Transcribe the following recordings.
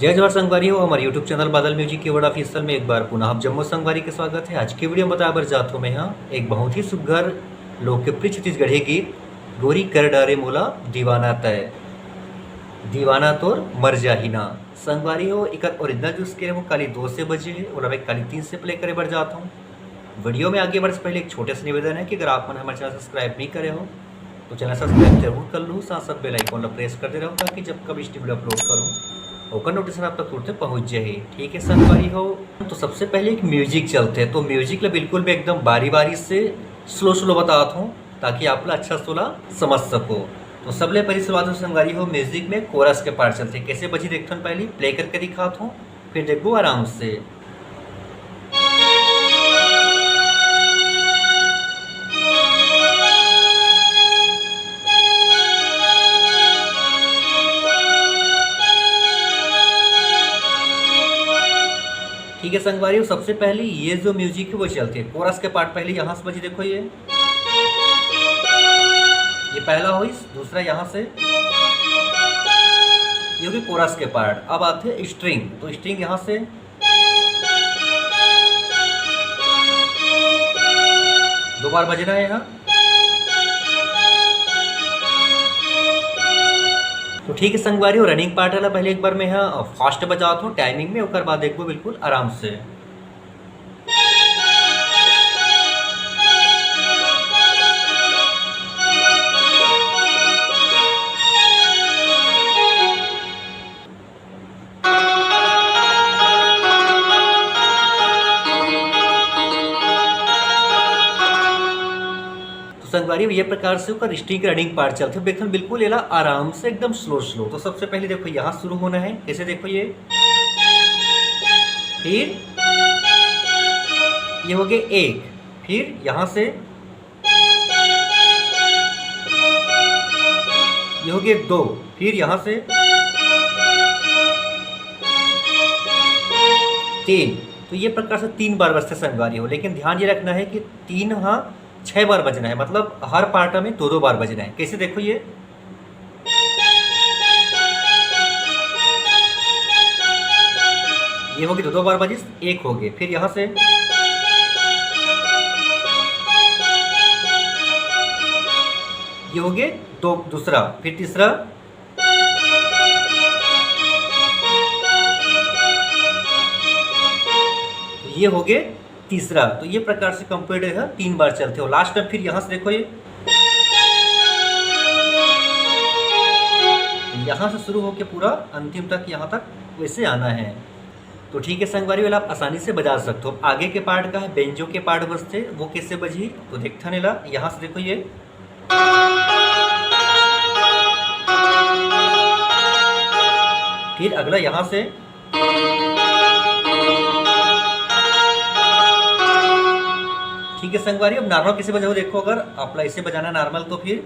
जय जवाहर संगवारी हो हमारे यूट्यूब चैनल बादल म्यूजिक की वर्ड ऑफिशियल में एक बार पुनः आप जम्मू संगवारी के स्वागत है। आज की वीडियो में बराबर जातों में यहाँ एक बहुत ही सुघर लोकप्रिय छत्तीसगढ़ी गीत गोरी कर डारे मोला दीवाना तय दीवाना तोर मर जाहिना संगवारी हो एक ओरिजिनल जो उसके वो काली 2 से बजे है और अब एक काली 3 से प्ले करे बढ़ जाता हूँ। वीडियो में आगे बढ़ने से पहले एक छोटे से निवेदन है कि अगर आप हमारे चैनल सब्सक्राइब नहीं करे हो तो चैनल सब्सक्राइब जरूर कर लो, साथ साथ बेल आइकन प्रेस कर दे रहो ताकि जब कभी वीडियो अपलोड करूँ ओकर नोटिफिकेशन आप तक तुरंत पहुंच जाए। ठीक है संगवारी हो, तो सबसे पहले एक म्यूजिक चलते हैं। तो म्यूजिक में बिल्कुल भी एकदम बारी बारी से स्लो स्लो बताता हूँ ताकि आप लोग अच्छा सोला समझ सको। तो सबले पहली शुरुआत हो संगवारी हो म्यूजिक में कोरस के पार्ट चलते हैं। कैसे बजी देखते हैं, पहले प्ले करके दिखाता हूँ फिर देखो आराम से। ठीक है संगवारी हो, सबसे पहले ये जो म्यूजिक है वो चलती है। कोरस के पार्ट पहले यहाँ से बजी देखो, ये पहला हो, दूसरा यहाँ से, ये होगी कोरस के पार्ट। अब आते हैं स्ट्रिंग, तो स्ट्रिंग यहाँ से, दो बार बजना है यहाँ। तो ठीक है संगवारी हो, रनिंग पार्ट वाला पहले एक बार मैं यहाँ फास्ट बजाता हूँ टाइमिंग में, उसके बाद देखो बिल्कुल आराम से। संगवारी ये प्रकार से ऊपर स्ट्रिंग रनिंग पार्ट चलते हैं। देखो बिल्कुल ये आराम से एकदम स्लो स्लो। तो सबसे पहले देखो यहाँ शुरू होना है, कैसे देखो ये, फिर ये हो गए एक, फिर यहाँ से ये हो गए दो, फिर यहाँ से तीन। तो ये प्रकार से 3 बार बजते संगवारी हो, लेकिन ध्यान ये रखना है कि 3 हाँ 6 बार बजना है, मतलब हर पार्ट में 2-2 बार बजना है। कैसे देखो ये होगी 2-2 बार बजी, एक हो गए, फिर यहाँ से ये हो गए दो, दूसरा, फिर तीसरा, ये हो गए तीसरा। तो ये प्रकार से कंप्लीट है, 3 बार चलते हो। लास्ट में फिर यहाँ से देखो ये यहाँ से शुरू होकर पूरा अंतिम तक यहाँ तक वैसे आना है। तो ठीक है संगवारी वाला आप आसानी से बजा सकते हो। आगे के पार्ट का है बेंजो के पार्ट बजते, वो कैसे बजी तो देखता नहीं ला। यहाँ से देखो ये फिर अगला यहाँ से, ठीक है संगवारी। अब नॉर्मल कैसे बजाओ देखो, अगर आप ऐसे बजाना नॉर्मल तो फिर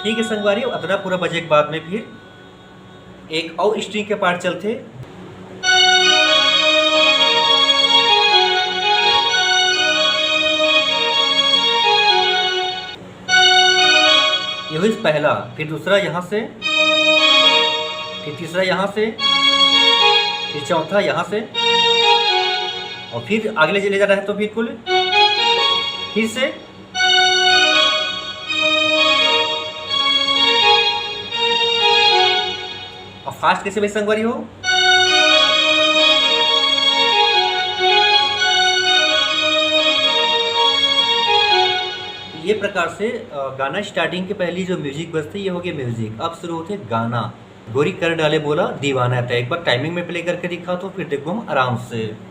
ठीक है संगवारी। अतना पूरा बजे के बाद में फिर एक और स्ट्रिंग के पार्ट चलते, ये हुई पहला, फिर दूसरा यहाँ से, फिर तीसरा यहाँ से, फिर चौथा यहाँ से, और फिर अगले ले जाना है तो बिल्कुल फिर से, और फास्ट कैसे भाई संगवारी हो, ये प्रकार से गाना स्टार्टिंग के पहली जो म्यूजिक बजती ये हो गया म्यूजिक। अब शुरू होते गाना गोरी कर डाले बोला दीवाना था। एक बार टाइमिंग में प्ले करके दिखा तो फिर देखो हम आराम से।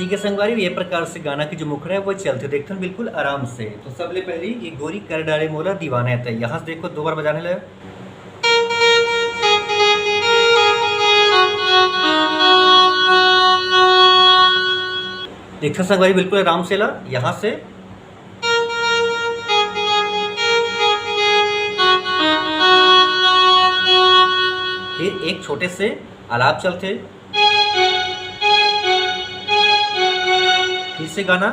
ठीक है संगवारी, ये प्रकार से गाना की जो मुखड़ा है वो चलते देखते हैं बिल्कुल आराम से। तो सबले पहले ये गोरी कर डाले मोला दीवाना है, तो यहाँ से देखो 2 बार बजाने लगे। देखो संगवारी बिल्कुल आराम से ला, यहाँ से फिर एक छोटे से आलाप चलते, फिर से गाना,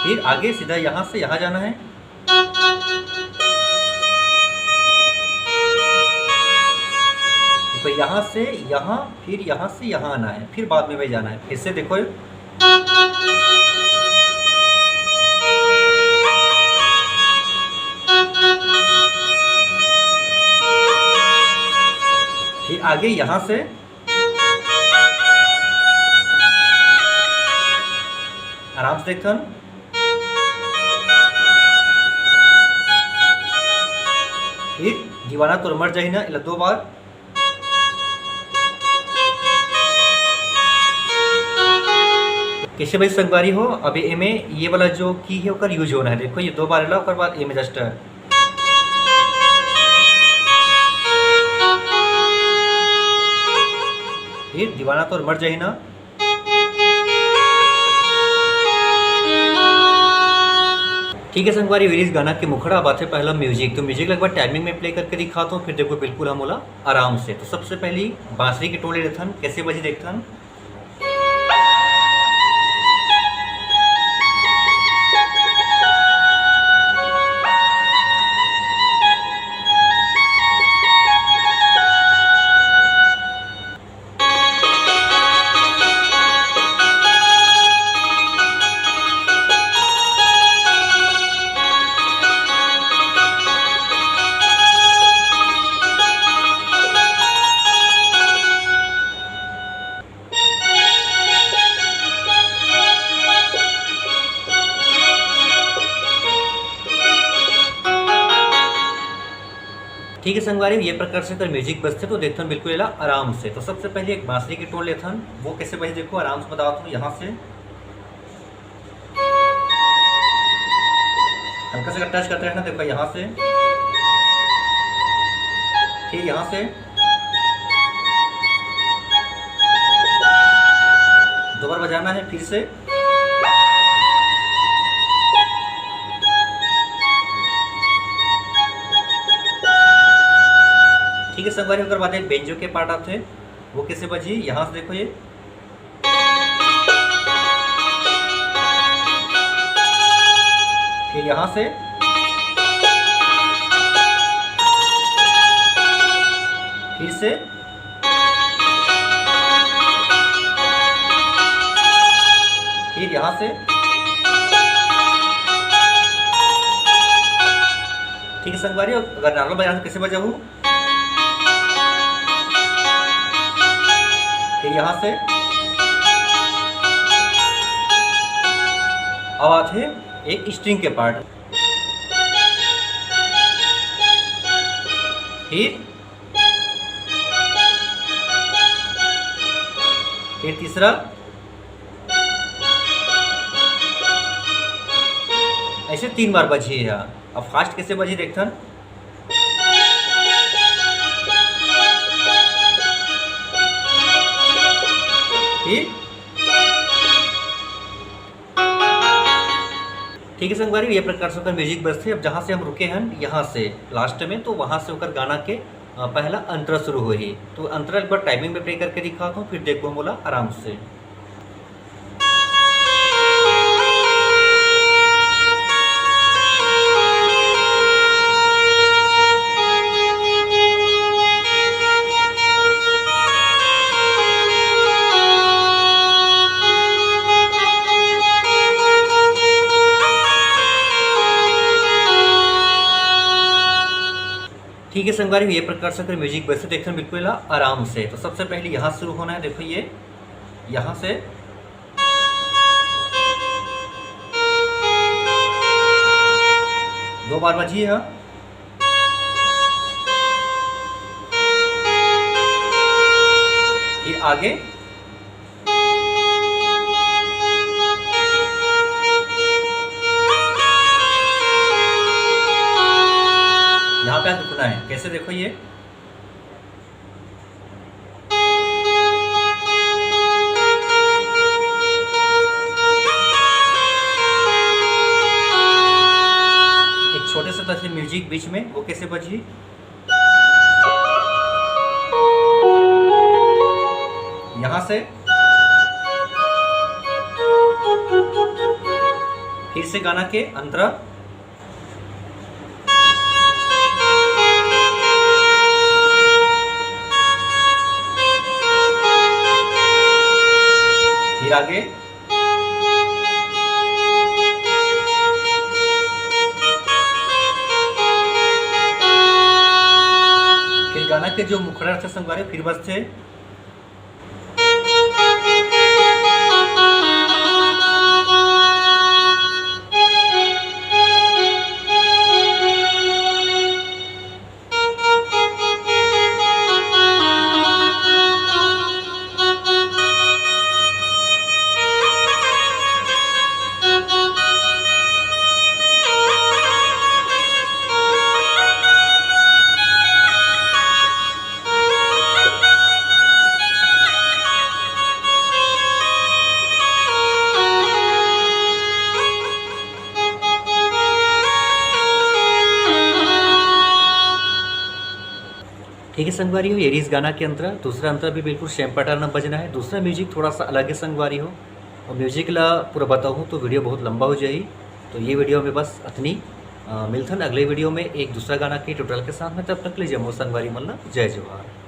फिर आगे सीधा यहाँ से यहाँ जाना है, तो यहाँ से यहाँ, फिर यहाँ से यहाँ आना है, फिर बाद में वही जाना है। फिर से देखो, फिर आगे यहाँ से आराम से देखन, फिर दीवाना तो मर जाही ना, इला 2 बार, कैसे भाई संगवारी हो। अभी एमे ये वाला जो की है ओकर यूज होना है, देखो ये 2 बार ला, ओकर बाद एमे जस्ट फिर दीवाना तो मर जाही ना। ठीक है संगवारी, इस गाना के मुखड़ा बात है पहला म्यूजिक। तो म्यूजिक लगभग टाइमिंग में प्ले करके दिखाता हूँ, फिर देखो बिल्कुल हम बोला आराम से। तो सबसे पहली बांसुरी के टोले रहथन, कैसे बजी देखथन। ठीक है संगवारी, ये प्रकार से अगर म्यूजिक बजते तो देखते बिल्कुल आराम से। तो सबसे पहले एक बांसुरी की टोन लेथन, वो कैसे बजे देखो आराम से बताओ। तुम यहाँ से हल्का से टच करते रहना, देखो यहाँ से, ठीक यहाँ से 2 बार बजाना है, फिर से ठीक है संगवारी। अगर बात है बेंजो के पार्ट आते हैं, वो कैसे बजी, यहाँ से देखो ये, फिर यहाँ से, फिर से, फिर यहाँ से, ठीक है संगवारी। अगर नॉर्मल बजाना तो कैसे बजाऊँ, फिर यहाँ से अब आते हैं एक स्ट्रिंग के पार्ट, फिर तीसरा, ऐसे 3 बार बजी है। अब फास्ट कैसे बजी देखथन, ठीक है संगवारी, ये प्रकार से होकर म्यूजिक बजते। अब जहाँ से हम रुके हैं यहाँ से लास्ट में, तो वहाँ से होकर गाना के पहला अंतरा शुरू हुई। तो अंतरा एक बार टाइमिंग में प्ले करके दिखाता हूँ, फिर देखो बोला आराम से। ठीक है संगवारी, ये प्रकार से अगर म्यूजिक बजते देखते हैं बिल्कुल आराम से। तो सबसे पहले यहाँ शुरू होना है, देखो ये यहाँ से, दो बार बजी है, आगे, यहाँ पे हाथ रुकना है। कैसे देखो ये, एक छोटे से तरह से म्यूजिक बीच में, वो कैसे बजी, यहाँ से फिर से गाना के अंतरा, फिर आगे, फिर गाना के जो मुखड़ा से संग फिर बजते, ठीक है संगवारी हो, ये इस गाना के अंतरा। दूसरा अंतरा भी बिल्कुल सेम पैटर्न में बजना है। दूसरा म्यूजिक थोड़ा सा अलग है संगवारी हो, और म्यूजिक ला पूरा बताऊँ तो वीडियो बहुत लंबा हो जाएगी। तो ये वीडियो में बस इतनी मिलथन अगले वीडियो में एक दूसरा गाना के ट्यूटोरियल के साथ में। तब तक ले जमो संगवारी मल्ला, जय जवाहर।